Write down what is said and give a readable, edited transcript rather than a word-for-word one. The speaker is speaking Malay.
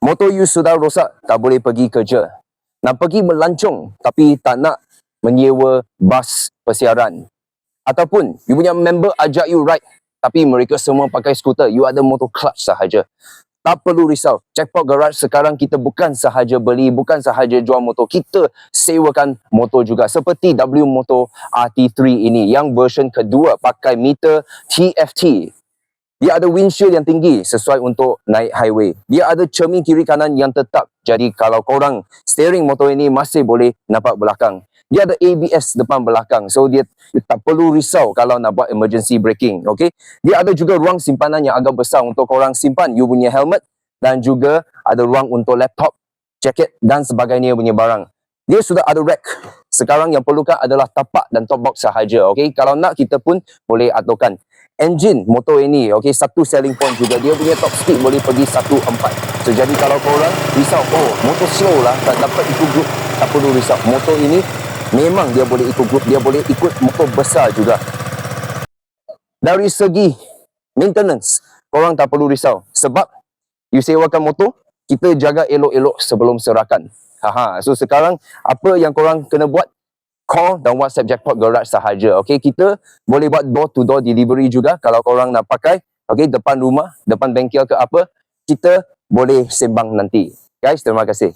Motor you sudah rosak, tak boleh pergi kerja. Nak pergi melancong tapi tak nak menyewa bas persiaran. Ataupun you punya member ajak you ride tapi mereka semua pakai skuter, you ada motor clutch sahaja. Tak perlu risau. Jackpot Garage sekarang kita bukan sahaja beli, bukan sahaja jual motor, kita sewakan motor juga. Seperti W Motor RT3 ini yang version kedua pakai meter TFT. Dia ada windshield yang tinggi sesuai untuk naik highway. Dia ada cermin kiri kanan yang tetap. Jadi kalau korang steering motor ini masih boleh nampak belakang. Dia ada ABS depan belakang. So dia tak perlu risau kalau nak buat emergency braking. Okay? Dia ada juga ruang simpanan yang agak besar untuk korang simpan you punya helmet. Dan juga ada ruang untuk laptop, jaket dan sebagainya punya barang. Dia sudah ada rack. Sekarang yang perlukan adalah tapak dan top box sahaja. Okay? Kalau nak kita pun boleh aturkan. Engine motor ini, okay, satu selling point juga. Dia punya top speed boleh pergi 1.4. So, jadi kalau korang risau, oh, motor slow lah, tak dapat ikut group, tak perlu risau. Motor ini memang dia boleh ikut group, dia boleh ikut motor besar juga. Dari segi maintenance, korang tak perlu risau. Sebab, you sewakan motor, kita jaga elok-elok sebelum serahkan. So, sekarang, apa yang korang kena buat? Call dan WhatsApp Jackpot Garage sahaja. Okay, kita boleh buat door-to-door delivery juga kalau korang nak pakai. Okay, depan rumah, depan bengkel ke apa, kita boleh sembang nanti. Guys, terima kasih.